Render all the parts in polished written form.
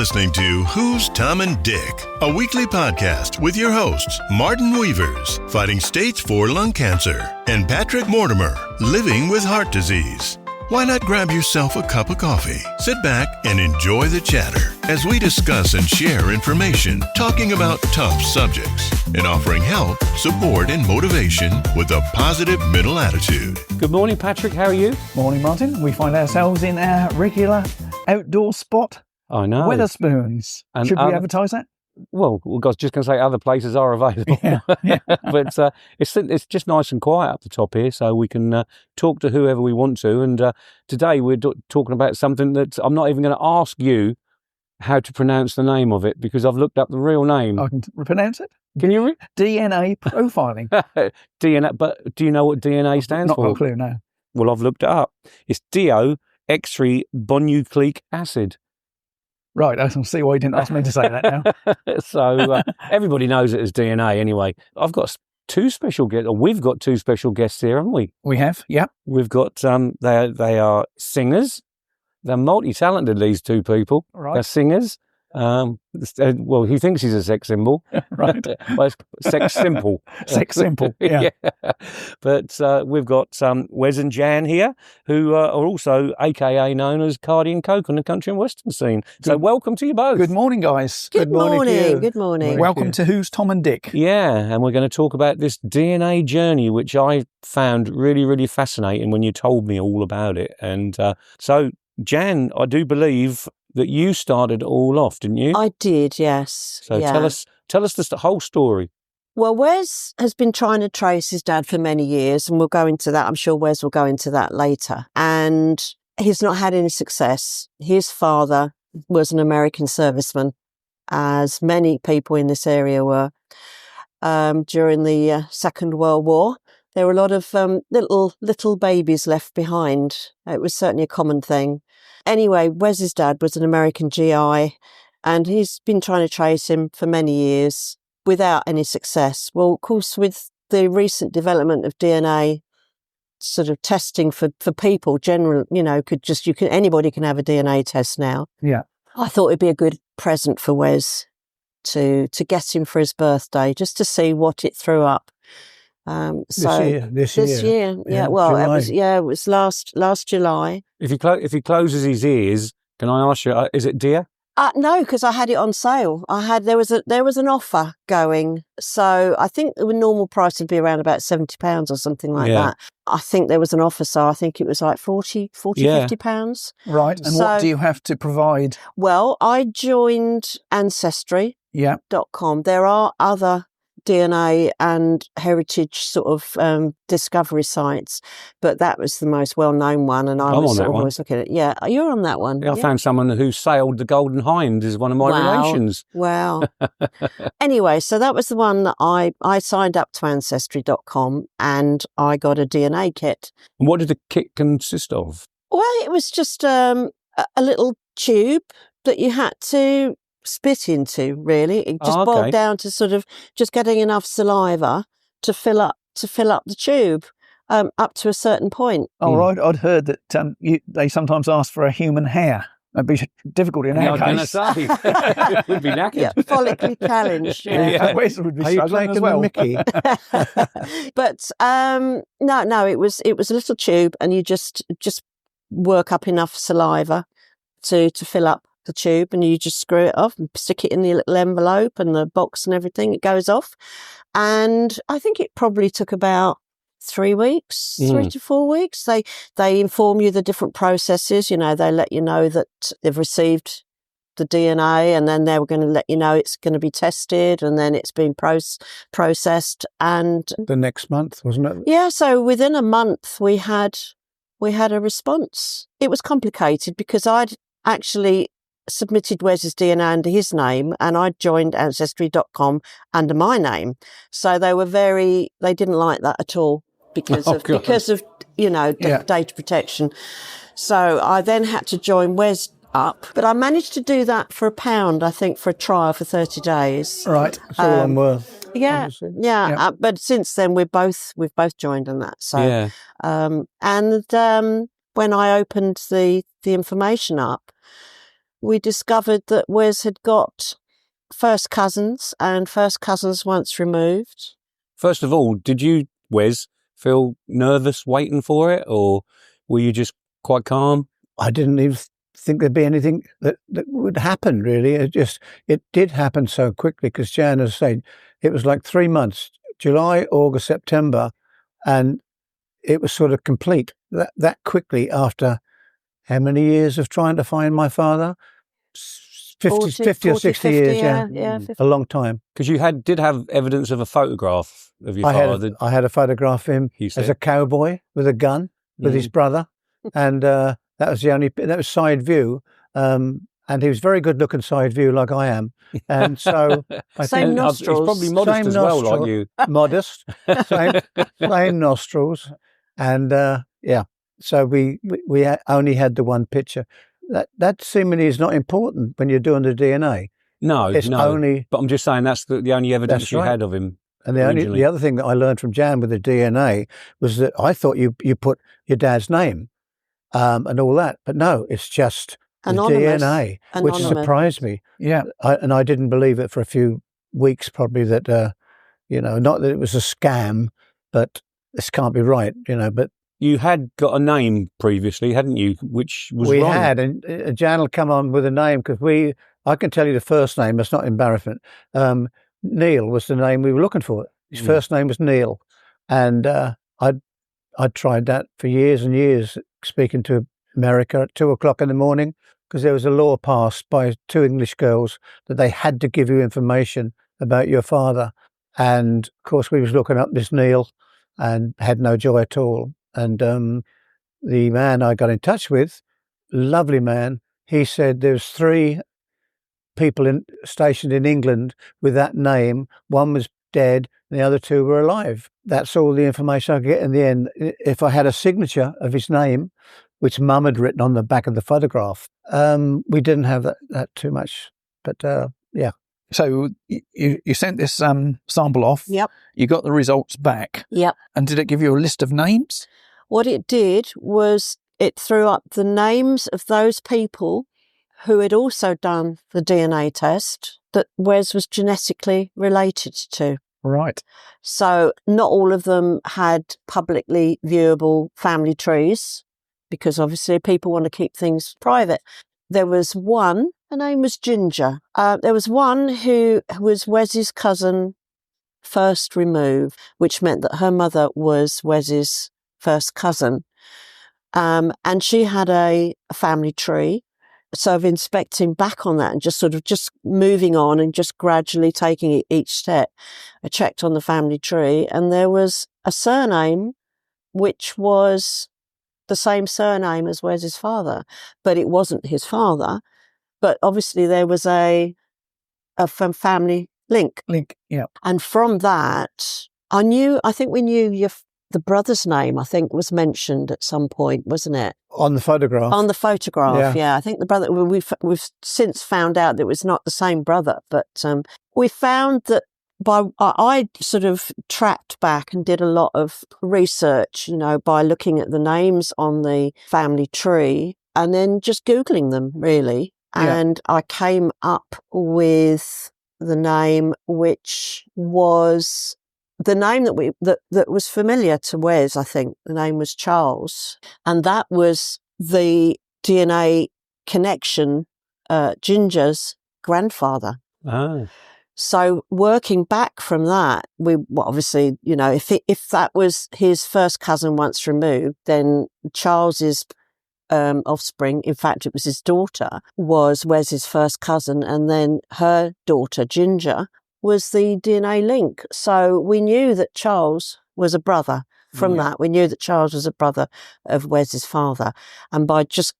listening to Who's Tom and Dick, a weekly podcast with your hosts, Martin Weavers, fighting stage 4 lung cancer, and Patrick Mortimer, living with heart disease. Why not grab yourself a cup of coffee, sit back, and enjoy the chatter as we discuss and share information, talking about tough subjects, and offering help, support, and motivation with a positive mental attitude. Good morning, Patrick. How are you? Morning, Martin. We find ourselves in our regular outdoor spot, I know. Wetherspoons. And Should we advertise that? Well, I was just going to say other places are available. Yeah. But it's just nice and quiet up the top here, so we can talk to whoever we want to. And today we're talking about something that I'm not even going to ask you how to pronounce the name of it, because I've looked up the real name. I can pronounce it. Can you? DNA profiling. DNA, but do you know what DNA stands for? Not a clue, no. Well, I've looked it up. It's Deoxyribonucleic acid. Right, I see why you didn't ask me to say that now. So everybody knows it as DNA anyway. I've got two special guests, or we've got two special guests here, haven't we? We have, yeah. We've got, they are singers. They're multi-talented, these two people. Right. They're singers. Well, he thinks he's a sex symbol. Right. Well, it's sex simple. Sex simple, yeah. But we've got Wes and Jan here, who are also AKA known as Cardy and Coke on the country and western scene. So welcome to you both. Good morning, guys. Good morning. to you. Good morning. Welcome to Who's Tom and Dick. Yeah, and we're going to talk about this DNA journey, which I found really, really fascinating when you told me all about it. And so, Jan, I do believe that you started it all off, didn't you? I did, yes. So yeah. tell us the whole story. Well, Wes has been trying to trace his dad for many years, and we'll go into that. I'm sure Wes will go into that later. And he's not had any success. His father was an American serviceman, as many people in this area were. During the Second World War, there were a lot of little babies left behind. It was certainly a common thing. Anyway, Wes's dad was an American GI, and he's been trying to trace him for many years without any success. Well, of course, with the recent development of DNA sort of testing for people, general, anybody can have a DNA test now. Yeah. I thought it'd be a good present for Wes to get him for his birthday, just to see what it threw up. This year. Yeah. Well, it was last July. If he closes his ears, can I ask you, is it dear? No, because I had it on sale. There was an offer going, so I think the normal price would be around about £70 or something like that. I think there was an offer, so I think it was like £50. Right, and what do you have to provide? Well, I joined Ancestry.com. There are other DNA and heritage sort of discovery sites, but that was the most well-known one, and I was always looking at it. Yeah, you're on that one. Yeah, I found someone who sailed the Golden Hind as one of my relations. Wow. Anyway, so that was the one that I signed up to Ancestry.com, and I got a DNA kit. And what did the kit consist of? Well, it was just a little tube that you had to spit into, really. It just boiled down to sort of just getting enough saliva to fill up the tube up to a certain point. Oh, right. I'd heard that they sometimes ask for a human hair. That'd be difficult in our case. I was going to say, we'd be knackered. Yeah, follically challenged. Yeah. Wes would be struggling as well. Mickey? But no, it was a little tube, and you just work up enough saliva to fill up the tube, and you just screw it off and stick it in the little envelope and the box and everything. It goes off, and I think it probably took about 3 weeks, 3 to 4 weeks. They inform you the different processes. They let you know that they've received the DNA, and then they were going to let you know it's going to be tested, and then it's been processed. And the next month, wasn't it? Yeah. So within a month, we had a response. It was complicated because I'd actually submitted Wes's DNA under his name, and I joined Ancestry.com under my name. So they didn't like that at all because of data protection. So I then had to join Wes up, but I managed to do that for £1, I think, for a trial for 30 days. Right, it's all on worth. Yeah. But since then we've both joined on that. So when I opened the information up, we discovered that Wes had got first cousins and first cousins once removed. First of all, did you, Wes, feel nervous waiting for it, or were you just quite calm? I didn't even think there'd be anything that would happen, really. It did happen so quickly, because Jan has said it was like 3 months, July, August, September, and it was sort of complete that quickly after how many years of trying to find my father? 50 or 60 years, yeah. A long time. Because you did have evidence of a photograph of your father. I had a photograph of him as a cowboy with a gun with his brother, and that was side view, and he was very good looking side view, like I am, and so I Same think nostrils. He's probably modest same as well, nostril, like you. modest, same nostrils, and so we only had the one picture. That seemingly is not important when you're doing the DNA. No, It's only. But I'm just saying that's the only evidence That's you right. had of him. And originally. the other thing that I learned from Jan with the DNA was that I thought you put your dad's name and all that, but no, it's just Anonymous. the DNA, which Anonymous. surprised me. Yeah. I didn't believe it for a few weeks, probably, that not that it was a scam, but this can't be right, But You had got a name previously, hadn't you? Which was we wrong. had, and Jan will come on with a name, because I can tell you the first name. It's not embarrassment. Neil was the name we were looking for. His first name was Neil, and I'd tried that for years and years, speaking to America at 2:00 in the morning, because there was a law passed by 2 English girls that they had to give you information about your father. And of course, we was looking up this Neil and had no joy at all. And the man I got in touch with, lovely man, he said there's 3 people stationed in England with that name. One was dead, and the other 2 were alive. That's all the information I could get in the end. If I had a signature of his name, which Mum had written on the back of the photograph, we didn't have that too much. But yeah. So you sent this sample off. Yep. You got the results back. Yep. And did it give you a list of names? What it did was it threw up the names of those people who had also done the DNA test that Wes was genetically related to. Right. So not all of them had publicly viewable family trees, because obviously people want to keep things private. There was one, her name was Ginger. There was one who was Wes's cousin first removed, which meant that her mother was Wes's first cousin. And she had a family tree. So of inspecting back on that and just moving on and just gradually taking it each step, I checked on the family tree, and there was a surname which was the same surname as Wes's father, but it wasn't his father. But obviously there was a family link. Yeah. And from that, I think we knew the brother's name, I think, was mentioned at some point, wasn't it? On the photograph. On the photograph, yeah. I think the brother, we've since found out that it was not the same brother, but we found that I sort of tracked back and did a lot of research, by looking at the names on the family tree and then just Googling them, really. Yeah. And I came up with the name which was the name that was familiar to Wes. I think the name was Charles, and that was the DNA connection, Ginger's grandfather. Ah. So working back from that, obviously, if that was his first cousin once removed, then Charles's offspring, in fact, it was his daughter, was Wes's first cousin, and then her daughter, Ginger, was the DNA link. So we knew that Charles was a brother. From that, we knew that Charles was a brother of Wes's father. And by just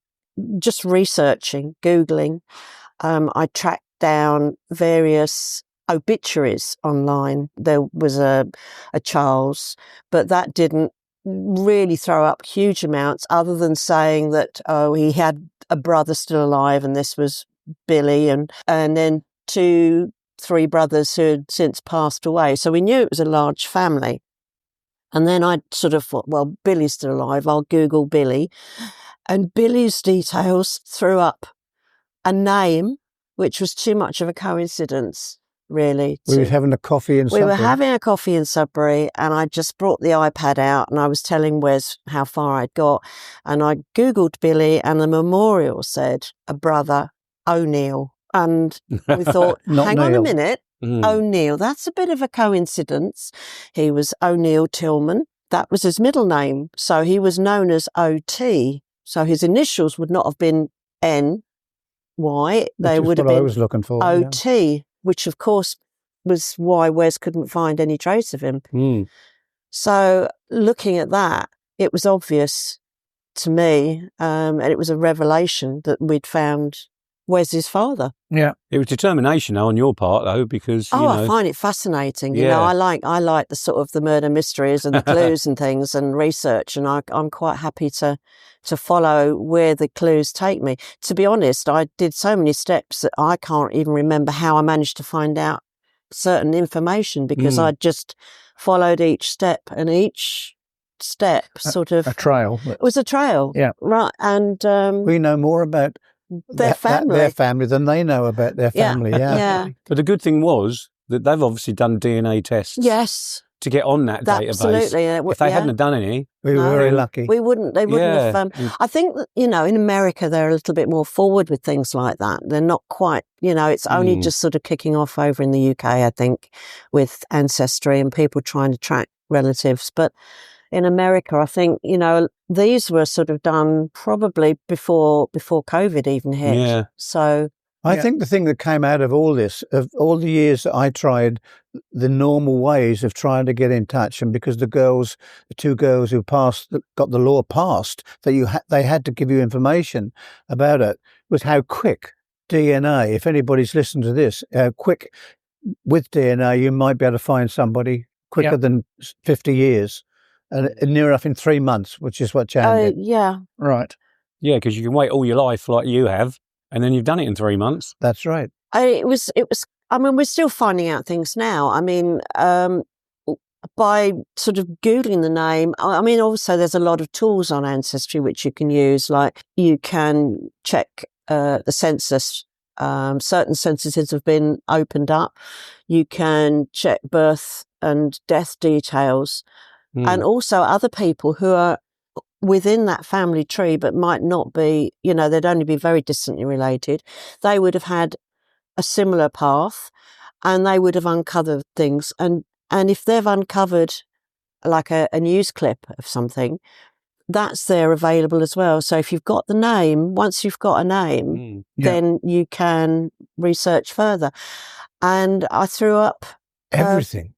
researching, Googling, I tracked down various obituaries online. There was a Charles, but that didn't really throw up huge amounts, other than saying that, he had a brother still alive, and this was Billy, and then 3 brothers who had since passed away. So we knew it was a large family. And then I sort of thought, well, Billy's still alive, I'll Google Billy. And Billy's details threw up a name which was too much of a coincidence, really. We were having a coffee in We Sudbury. were having a coffee in Sudbury, and I just brought the iPad out, and I was telling Wes how far I'd got, and I Googled Billy, and the memorial said a brother, O'Neill. And we thought, Not hang on a Neil. minute, O'Neill, that's a bit of a coincidence. He was O'Neill Tillman. That was his middle name. So he was known as OT. So his initials would not have been NY. They would have what I been was looking for. OT, which of course was why Wes couldn't find any trace of him. So looking at that, it was obvious to me, and it was a revelation that we'd found Wes's father. Yeah. It was determination on your part, though, because you know, I find it fascinating. You know, I like the sort of the murder mysteries and the clues and things and research, and I'm quite happy to follow where the clues take me. To be honest, I did so many steps that I can't even remember how I managed to find out certain information, because I just followed each step, and each step sort of A trail. it was a trail. Yeah. Right. And We know more about their family. their family than they know about their family. Yeah. But the good thing was that they've obviously done DNA tests. Yes. To get on that database. Absolutely. If they hadn't have done any, We were very lucky. They wouldn't have. I think that, you know, in America, they're a little bit more forward with things like that. They're not quite, you know, it's only just sort of kicking off over in the UK, I think, with Ancestry and people trying to track relatives. But in America, I think, you know, these were sort of done probably before COVID even hit. Yeah. So I think the thing that came out of all this, of all the years that I tried the normal ways of trying to get in touch, and because the two girls who got the law passed, that they had to give you information about it, was how quick DNA, if anybody's listened to this, quick with DNA, you might be able to find somebody quicker than 50 years. And near enough in 3 months, which is what Jan did. yeah. Right. yeah, because you can wait all your life like you have, and then you've done it in 3 months. That's right. It was, I mean, we're still finding out things now. I mean, by sort of Googling the name, I mean, also there's a lot of tools on Ancestry which you can use, like you can check the census. Certain censuses have been opened up. You can check birth and death details. And also other people who are within that family tree but might not be, you know, they'd only be very distantly related. They would have had a similar path, and they would have uncovered things. And if they've uncovered like a news clip of something, that's there available as well. So if you've got the name, once you've got a name, then you can research further. And I threw up Everything.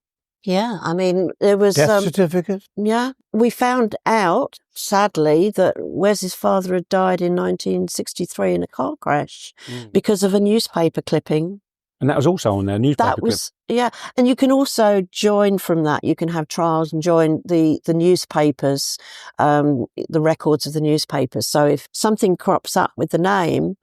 Yeah, I mean, there was... Death certificate? Yeah. We found out, sadly, that Wes's father had died in 1963 in a car crash because of a newspaper clipping. And that was also on their newspaper clip. Yeah. And you can also join from that. You can have trials and join the newspapers, the records of the newspapers. So if something crops up with the name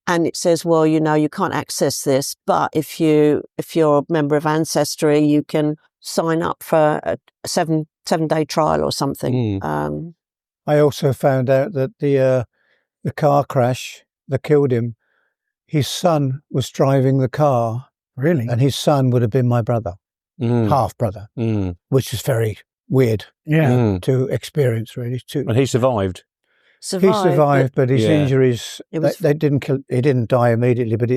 and it says, well, you know, you can't access this, but if you're a member of Ancestry, you can sign up for a seven-day trial or something. I also found out that the car crash that killed him, his son was driving the car. Really? And his son would have been my brother, half brother, which is very weird to experience, really. And he survived. He survived, but his injuries, they didn't kill. He didn't die immediately, but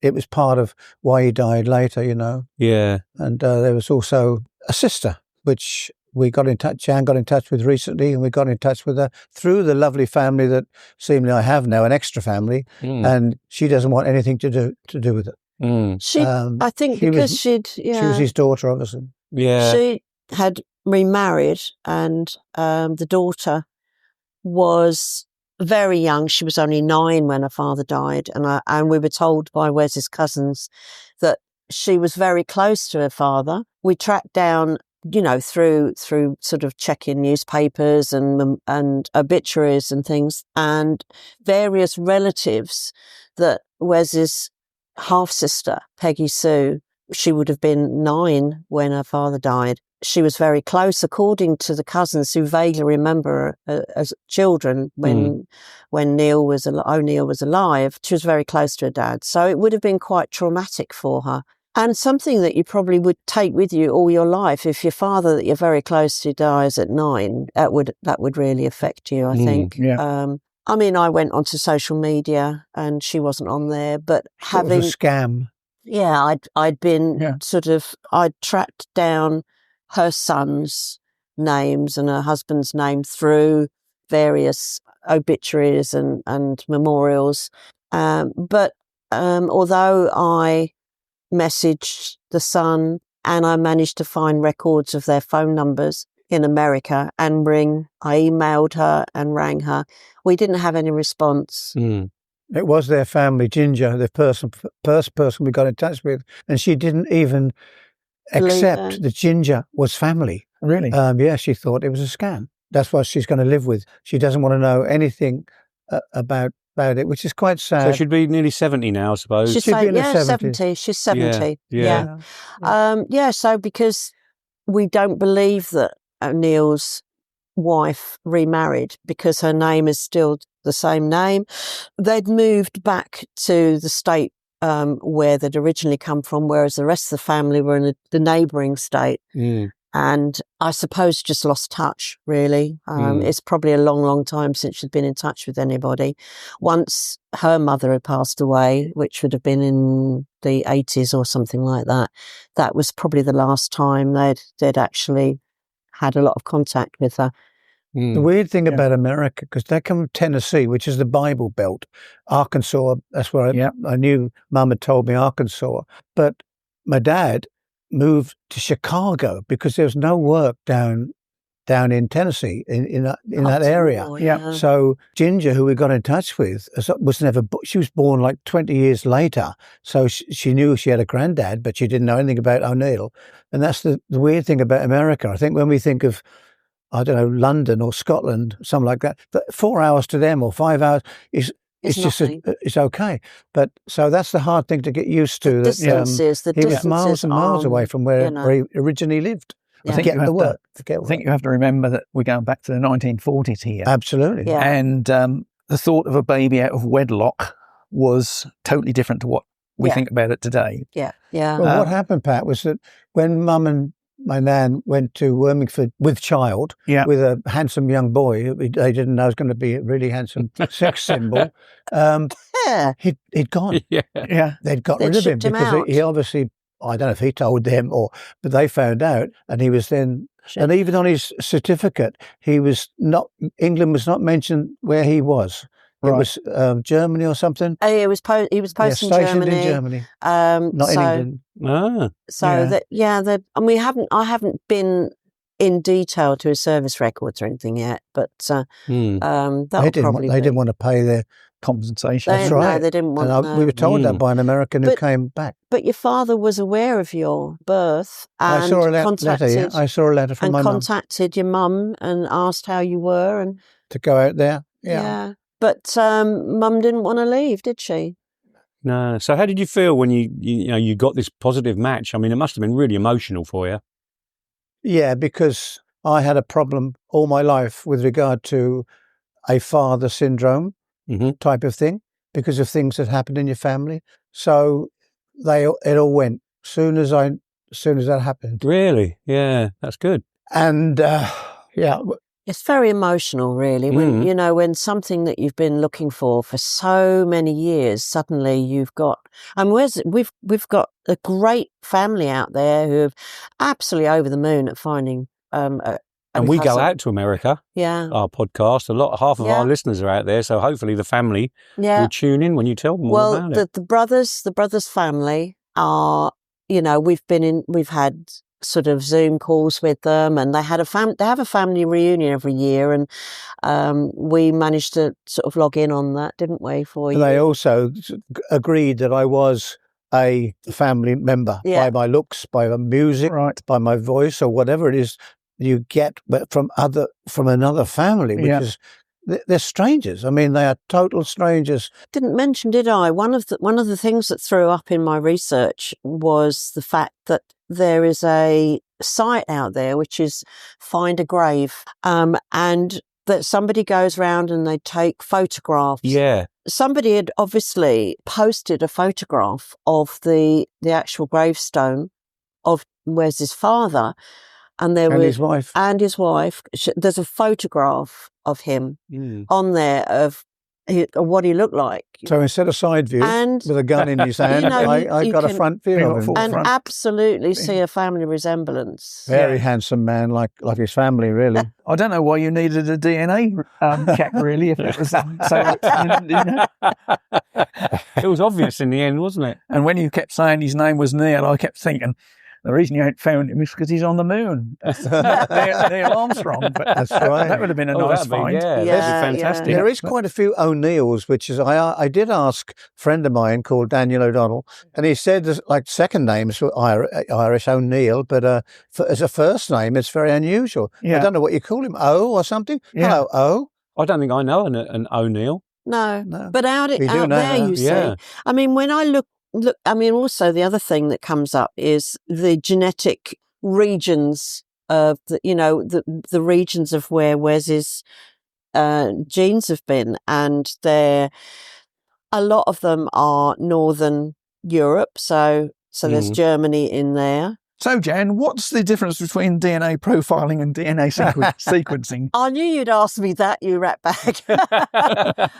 it was part of why he died later, you know. Yeah. And there was also a sister, which Jan got in touch with recently, and we got in touch with her through the lovely family that seemingly I have now, an extra family, and she doesn't want anything to do with it. I think because she was his daughter, obviously. Yeah. She had remarried, and the daughter was very young. She was only 9 when her father died, and we were told by Wes's cousins that she was very close to her father. We tracked down, you know, through sort of checking newspapers and obituaries and things, and various relatives that Wes's half sister, Peggy Sue, she would have been 9 when her father died. she was very close, according to the cousins who vaguely remember her as children when O'Neill was alive. She was very close to her dad. So it would have been quite traumatic for her. And something that you probably would take with you all your life. If your father that you're very close to dies at 9, that would really affect you, I think. Yeah. I mean, I went onto social media and she wasn't on there, but It was a scam. Yeah, I'd been I'd tracked down her son's names and her husband's name through various obituaries and memorials. But although I messaged the son and I managed to find records of their phone numbers in America and I emailed her and rang her, we didn't have any response. It was their family, Ginger, the first person we got in touch with, and she didn't even accept that Ginger was family. Really? Yeah, she thought it was a scam. That's what she's going to live with. She doesn't want to know anything about it, which is quite sad. So she'd be nearly 70 now, I suppose. She'd be in her 70s. 70. She's 70. Yeah. So because we don't believe that O'Neill's wife remarried because her name is still the same name. They'd moved back to the state where they'd originally come from, whereas the rest of the family were in the neighbouring state. And I suppose just lost touch, really. It's probably a long, long time since she'd been in touch with anybody. Once her mother had passed away, which would have been in the 80s or something like that, that was probably the last time they'd actually had a lot of contact with her. The weird thing about America, because they come from Tennessee, which is the Bible Belt, Arkansas, that's where I knew Mum had told me Arkansas. But my dad moved to Chicago because there was no work down in Tennessee, in that area. Yeah. So Ginger, who we got in touch with, she was born like 20 years later. So she knew she had a granddad, but she didn't know anything about O'Neill. And that's the weird thing about America. I think when we think of, I don't know, London or Scotland, something like that, but 4 hours to them or 5 hours it's just it's okay. But so that's the hard thing to get used to. He was miles and miles away from where he originally lived. I think you have to remember that we're going back to the 1940s here. Absolutely. Yeah. And the thought of a baby out of wedlock was totally different to what we think about it today. Yeah. Yeah. Well, what happened, Pat, was that when Mum and my nan went to Wormingford with child, with a handsome young boy, they didn't know was going to be a really handsome sex symbol. He'd gone. They'd got rid of him because he obviously, I don't know if he told them but they found out, and he was then, and even on his certificate, England was not mentioned where he was. It was Germany or something. He was posted in Germany. Not in England. I haven't been in detail to his service records or anything yet, but they didn't want to pay their compensation. That's right. No, they didn't want. We were told that by an American who came back. But your father was aware of your birth, and I saw a letter. I saw a letter from my mum. And contacted your mum and asked how you were, and to go out there. Yeah. But Mum didn't want to leave, did she? No. So how did you feel when you got this positive match? I mean, it must have been really emotional for you. Yeah, because I had a problem all my life with regard to a father syndrome type of thing because of things that happened in your family. So it all went soon as that happened. Really? Yeah, that's good. And it's very emotional, really, when something that you've been looking for so many years, suddenly you've got, and we've got a great family out there who are absolutely over the moon at finding. And we go out to America. Yeah. Our podcast, half of our listeners are out there, so hopefully the family will tune in when you tell them all about it. The brothers' family are, we've had sort of Zoom calls with them, and they have a family reunion every year, and we managed to sort of log in on that, didn't we? For you, they also agreed that I was a family member by my looks, by my music, by my voice, or whatever it is you get from another family, because they're strangers. I mean, they are total strangers. Didn't mention, did I? One of the things that threw up in my research was the fact that there is a site out there, which is Find a Grave, and that somebody goes around and they take photographs. Yeah. Somebody had obviously posted a photograph of the actual gravestone of Wes's father, and there And was his wife. and his wife. There's a photograph of him on there of what he looked like. So instead of side view And with a gun in his hand, I you got a can- front view of him. and front. absolutely see a family resemblance. Very handsome man, like his family, really. I don't know why you needed a DNA check, really, if it was so. You know. It was obvious in the end, wasn't it? And when you kept saying his name was Neil, I kept thinking, the reason you ain't found him is because he's on the moon. Neil Armstrong. But That's right. That would have been a nice that'd be- find. Yeah, Yeah, that'd be fantastic. There is quite a few O'Neills, which is I did ask a friend of mine called Daniel O'Donnell, and he said there's like second names for Irish O'Neill, but as a first name, it's very unusual. Yeah. I don't know what you call him, O or something. Yeah. Hello, O. I don't think I know an O'Neill. No, No. but out We do there, now. you Yeah. see. I mean, when I look. I mean, also the other thing that comes up is the genetic regions of the regions of where Wes's genes have been, and a lot of them are Northern Europe. So there's Germany in there. So, Jan, what's the difference between DNA profiling and DNA sequencing? I knew you'd ask me that, you ratbag.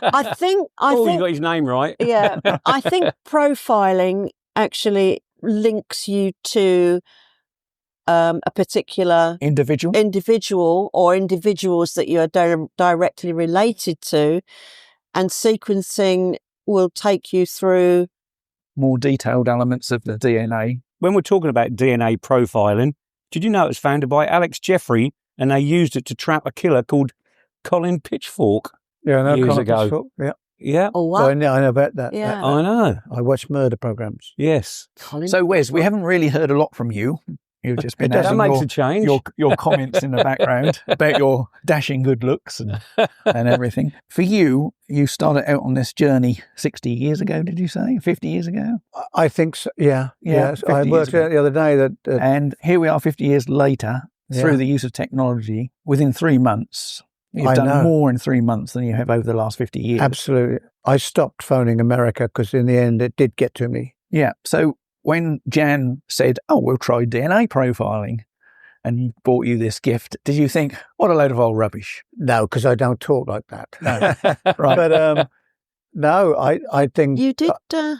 I think. You got his name right. Yeah, I think profiling actually links you to a particular Individual? or individuals that you are directly related to, and sequencing will take you through More detailed elements of the DNA. When we're talking about DNA profiling, did you know it was founded by Alex Jeffrey, and they used it to trap a killer called Colin Pitchfork? Yeah, I know. Years Colin ago. Pitchfork, yeah. Yeah, or Well, I what? know about that. Yeah. I know. I watch murder programs. Yes. Colin So, Wes, we haven't really heard a lot from you. You've just been That adding makes a change. your comments in the background about your dashing good looks and everything. For you, you started out on this journey 60 years ago, did you say? 50 years ago? I think so. Yeah. Yeah, Yes. 50 I years worked ago. out the other day that And here we are 50 years later, through Yeah. the use of technology, within 3 months. You've I done know. more in 3 months than you have over the last 50 years. absolutely. I stopped phoning America because in the end it did get to me. Yeah. So when Jan said, oh, we'll try DNA profiling, and bought you this gift, did you think, what a load of old rubbish? No, because I don't talk like that. No. Right. But no, I think You did. Yeah.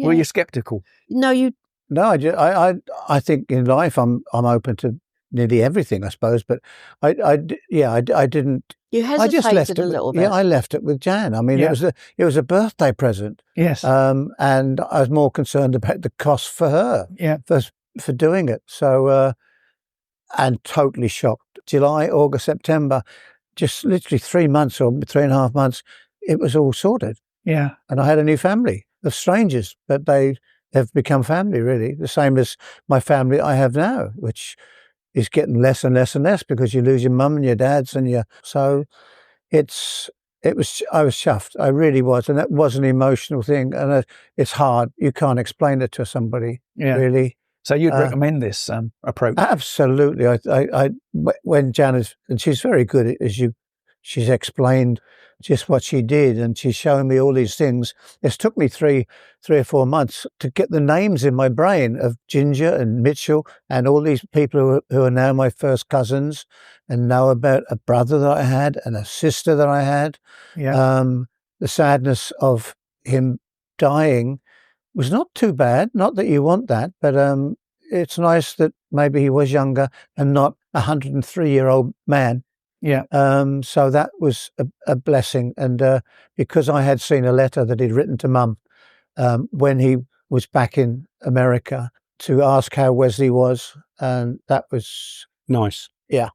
Were you sceptical? No, you. no, I think in life I'm open to nearly everything, I suppose. But I didn't. You I just left hesitated it. a little bit. Yeah, I left it with Jan. I mean, Yeah. it was a birthday present, Yes. and I was more concerned about the cost for her Yeah. for doing it. So, and totally shocked. July, August, September, just literally 3 months or 3.5 months, it was all sorted. Yeah. And I had a new family of strangers, but they have become family, really. The same as my family I have now, which is getting less and less and less because you lose your mum and your dads so I was chuffed. I really was. And that was an emotional thing. And it's hard. You can't explain it to somebody, Yeah. really. So you'd recommend this approach? Absolutely. When Jan and she's very good she's explained just what she did, and she's showing me all these things. It's took me three or 4 months to get the names in my brain of Ginger and Mitchell and all these people who are now my first cousins, and know about a brother that I had and a sister that I had. Yeah. The sadness of him dying was not too bad. Not that you want that, but it's nice that maybe he was younger and not a 103-year-old man. Yeah. So that was a blessing. And because I had seen a letter that he'd written to Mum when he was back in America to ask how Wesley was, and that was Nice. Yeah.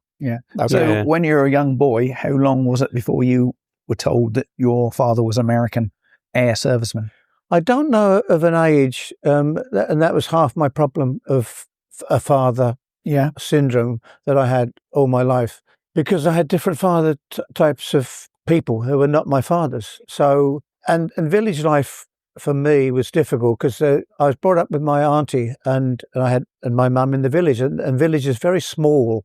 Okay. So when you were a young boy, how long was it before you were told that your father was American air serviceman? I don't know of an age, and that was half my problem of a father Yeah. syndrome that I had all my life, because I had different father types of people who were not my fathers. So, and village life for me was difficult because I was brought up with my auntie and my mum in the village, and village is very small,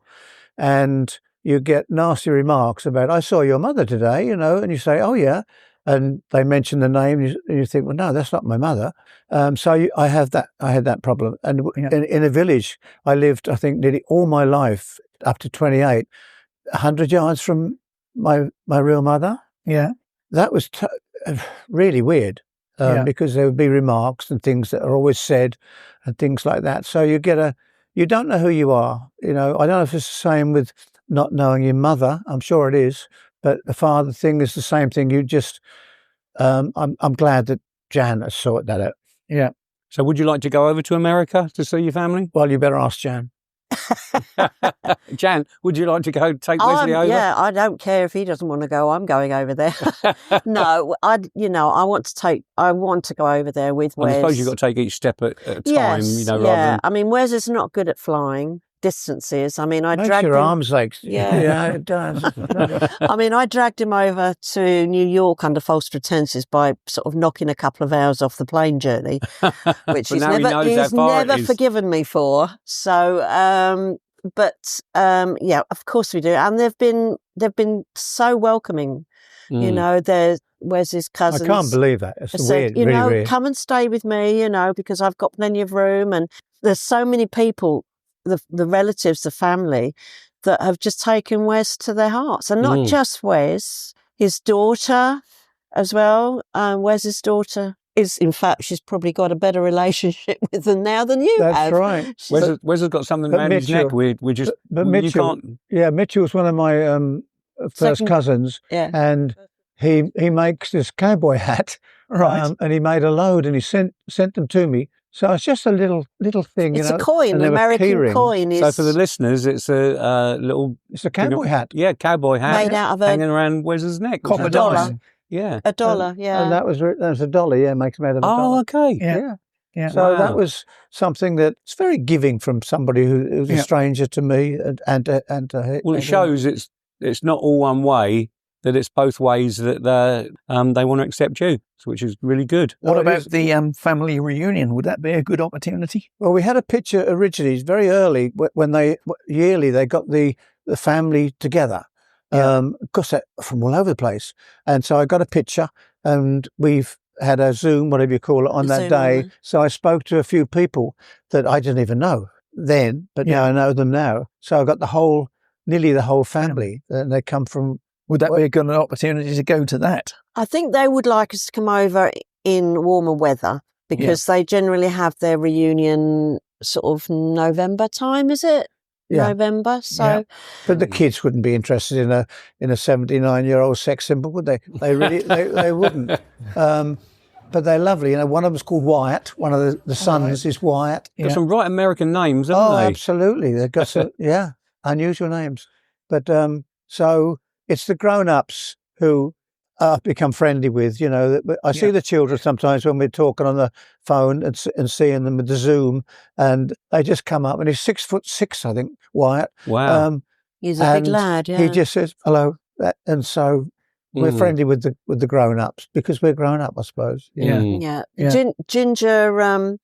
and you get nasty remarks about, I saw your mother today, and you say, oh yeah, and they mention the name, and you think, well, no, that's not my mother. I had that problem, and in a village I lived, I think, nearly all my life up to 28, 100 yards from my real mother. Yeah, that was really weird. Because there would be remarks and things that are always said and things like that. So you don't know who you are. I don't know if it's the same with not knowing your mother. I'm sure it is, but the father thing is the same thing. You just, I'm glad that Jan has sorted that out. Yeah. So would you like to go over to America to see your family? Well, you better ask Jan. Jan, would you like to go take Wesley over? Yeah, I don't care if he doesn't want to go. I'm going over there. No, I want to go over there with Wes. I suppose you've got to take each step at a time. Yes, rather than... I mean, Wes is not good at flying distances. I mean, Makes your arms ache. Yeah, it does. I mean, I dragged him over to New York under false pretenses by sort of knocking a couple of hours off the plane journey, which he's never forgiven me for. So, of course we do, and they've been so welcoming. There's Wes's cousins. I can't believe that. It's weird. Really weird. Come and stay with me. Because I've got plenty of room, and there's so many people. The relatives, the family, that have just taken Wes to their hearts. And not just Wes, his daughter as well. Wes's daughter is, in fact, she's probably got a better relationship with them now than you have. That's right. Wes has got something around his neck. Mitchell's one of my first cousins. Yeah. And he makes this cowboy hat. Right. And he made a load and he sent them to me. So it's just a little thing, It's a coin, an American coin. So for the listeners, it's a little... It's a cowboy hat. Yeah, cowboy hat. Made out of hanging around Wes's neck. Copper dollar. Yeah. A dollar, yeah. And that was $1, makes made of a dollar. Oh, okay. Yeah. So that was something that's very giving from somebody who's a stranger to me and well, it shows it's not all one way, that it's both ways that they want to accept you, which is really good. What about the family reunion? Would that be a good opportunity? Well, we had a picture originally, very early, when they got the family together. Of course, they're from all over the place. And so I got a picture, and we've had a Zoom, whatever you call it, on that day. So I spoke to a few people that I didn't even know then, but now I know them now. So I got nearly the whole family, and they come from... Would that be a good opportunity to go to that? I think they would like us to come over in warmer weather because they generally have their reunion sort of November time, is it? Yeah. November. So, but the kids wouldn't be interested in a 79-year-old sex symbol, would they? They really they wouldn't. But they're lovely. One of them's called Wyatt. One of the sons is Wyatt. Got some right American names, haven't they? Oh, absolutely. They've got some unusual names. But so. It's the grown-ups who I've become friendly with, I see the children sometimes when we're talking on the phone and seeing them with the Zoom, and they just come up, and he's 6'6", I think, Wyatt. Wow. He's a big lad, yeah. He just says, hello. And so we're friendly with the grown-ups because we're grown up, I suppose. Yeah. Ginger...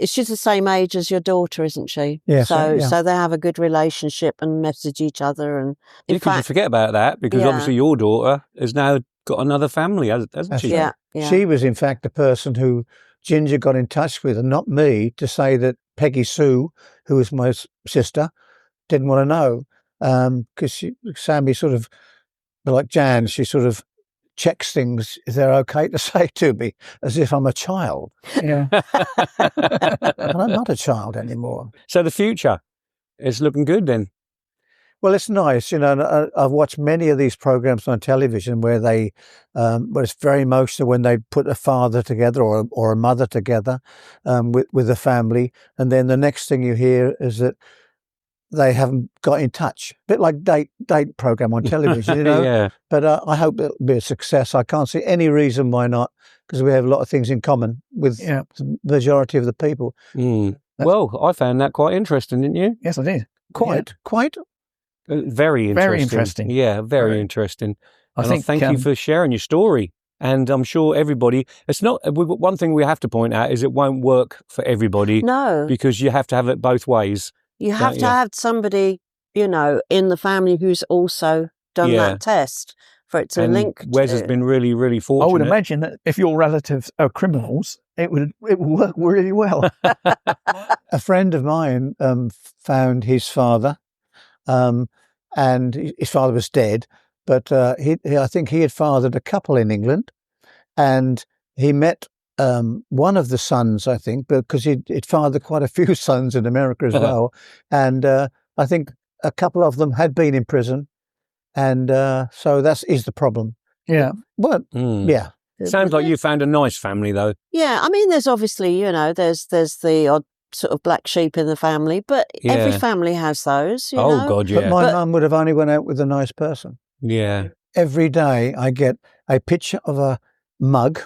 she's the same age as your daughter, isn't she? Yeah. So they have a good relationship and message each other. And in fact, you forget about that because obviously your daughter has now got another family, hasn't she? Yeah. She was in fact the person who Ginger got in touch with, and not me, to say that Peggy Sue, who was my sister, didn't want to know because Sammy sort of, like Jan, she sort of checks things if they're okay to say to me, as if I'm a child. Yeah. And I'm not a child anymore. So the future is looking good then? Well, it's nice, and I've watched many of these programs on television where where it's very emotional when they put a father together or a mother together with a family, and then the next thing you hear is that they haven't got in touch. A bit like date program on television, Yeah. But I hope it'll be a success. I can't see any reason why not, because we have a lot of things in common with the majority of the people. Well, I found that quite interesting, didn't you? Yes, I did. Quite. Very interesting. Very interesting. Yeah, very interesting. I Thank you for sharing your story. And I'm sure everybody, it's not, one thing we have to point out is it won't work for everybody. No. Because you have to have it both ways. You have to have somebody, in the family who's also done that test for it to link to. Wes has been really, really fortunate. I would imagine that if your relatives are criminals, it would work really well. A friend of mine found his father, and his father was dead, but I think he had fathered a couple in England, and he met one of the sons, I think, because he'd fathered quite a few sons in America as well, and I think a couple of them had been in prison, and so that is the problem. Yeah. But yeah. Sounds like you found a nice family, though. Yeah, I mean, there's obviously, there's the odd sort of black sheep in the family, but every family has those. You know? God, yeah. But my mum would have only went out with a nice person. Yeah. Every day I get a picture of a mug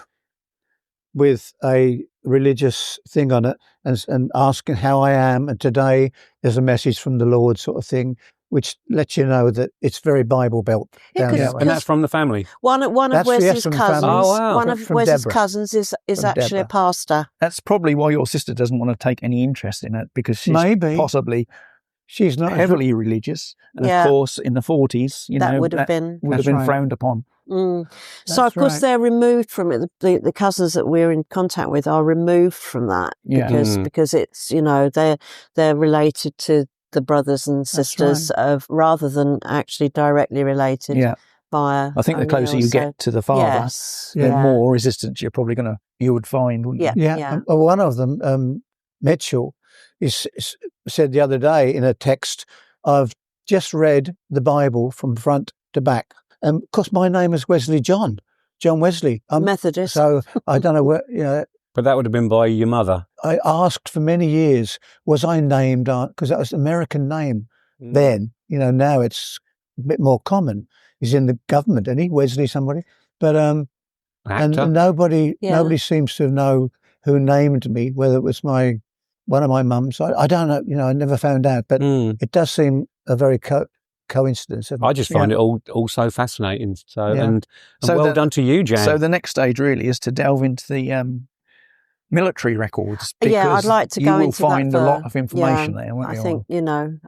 with a religious thing on it and asking how I am. And today there's a message from the Lord sort of thing, which lets you know that it's very Bible belt down that way. And that's from the family. One of Wes's cousins. One of Wes's cousins is actually a pastor. That's probably why your sister doesn't want to take any interest in it, because she's possibly she's not heavily religious. And of course, in the 40s, that would have been frowned upon. So of course they're removed from it. The cousins that we're in contact with are removed from that because it's they're related to the brothers and sisters of rather than actually directly related. Yeah. Via I think the closer you get to the father, the more resistance you would find, wouldn't you? Yeah. One of them, Mitchell, said the other day in a text, "I've just read the Bible from front to back." And of course, my name is John Wesley. I'm Methodist. So I don't know where, But that would have been by your mother. I asked for many years, was I named, because that was an American name then. Now it's a bit more common. He's in the government, isn't he? Wesley somebody. But, and nobody seems to know who named me, whether it was one of my mums. I don't know, I never found out, but it does seem a very coincidence. I just find it all so fascinating. So, and well done to you, Jan. So the next stage really is to delve into the military records. I'd like to go into that. You will find a lot of information there, won't you? I think,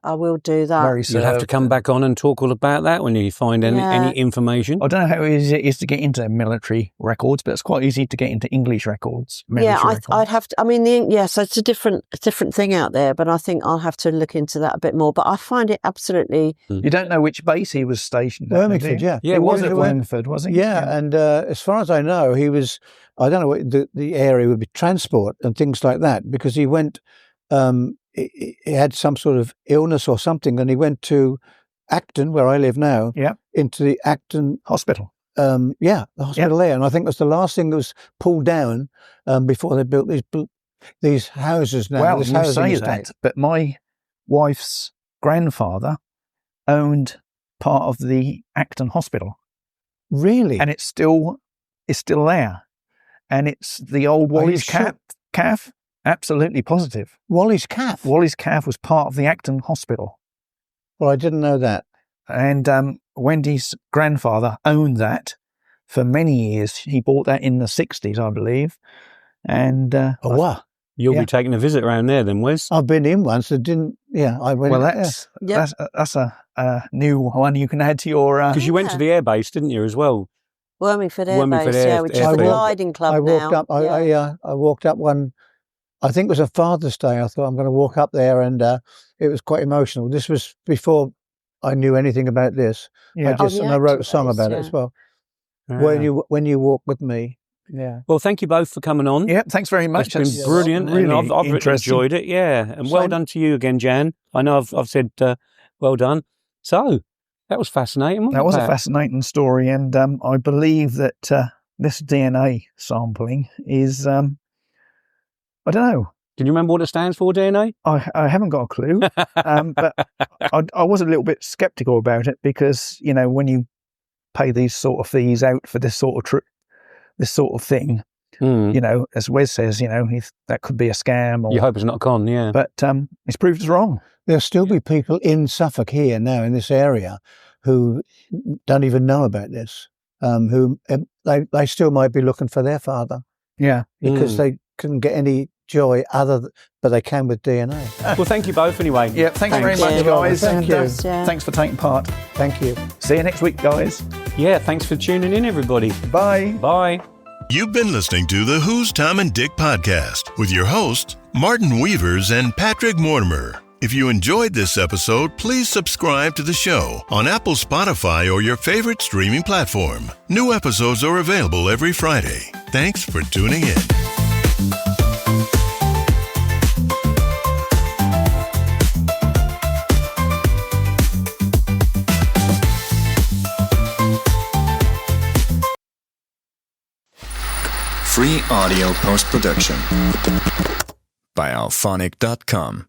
I will do that. You'll have to come back on and talk all about that when you find any information. I don't know how easy it is to get into military records, but it's quite easy to get into English records. I'd have to. I mean, so it's a different thing out there, but I think I'll have to look into that a bit more. But I find it absolutely. You don't know which base he was stationed at. Wormingford, yeah. It was at Wormingford, wasn't it? Yeah, and as far as I know, he was. I don't know what the area would be, transport and things like that, because he went, he had some sort of illness or something, and he went to Acton, where I live now, into the Acton Hospital. The hospital there. And I think it was the last thing that was pulled down before they built these houses now. Well, you say that, but my wife's grandfather owned part of the Acton Hospital. Really? And it's still there. And it's the old Wally's calf. Absolutely positive. Wally's calf? Wally's calf was part of the Acton Hospital. Well, I didn't know that. And Wendy's grandfather owned that for many years. He bought that in the 60s, I believe. And wow. You'll be taking a visit around there then, Wes? I've been in once. I didn't. Yeah, I went. Well, that's a new one you can add to your. Because you went to the airbase, didn't you, as well? Wormingford Air Base, which is a gliding club I walked up one, I think it was a Father's Day. I thought I'm going to walk up there, and it was quite emotional. This was before I knew anything about this. Yeah. I wrote a song about it as well. When you walk with me. Yeah. Well, thank you both for coming on. Yeah, thanks very much. It's been brilliant. Really and I've enjoyed it. Yeah, and well done to you again, Jan. I know I've said well done. So. That was fascinating. That was a fascinating story, and I believe that this DNA sampling is, I don't know. Can you remember what it stands for, DNA? I haven't got a clue, but I was a little bit sceptical about it because, when you pay these sort of fees out for this sort of thing, as Wes says, that could be a scam. You hope it's not a con, yeah. But it's proved us wrong. There'll still be people in Suffolk here now, in this area, who don't even know about this. who they still might be looking for their father. Yeah. Because they couldn't get any joy but they can with DNA. Well, thank you both anyway. Yeah, thanks very much, you. guys. Thank and, you. Thanks for taking part. Thank you. See you next week, guys. Yeah, thanks for tuning in, everybody. Bye. Bye. You've been listening to the Who's Tom and Dick podcast with your hosts, Martin Weavers and Patrick Mortimer. If you enjoyed this episode, please subscribe to the show on Apple, Spotify, or your favorite streaming platform. New episodes are available every Friday. Thanks for tuning in. Free audio post-production by alphonic.com.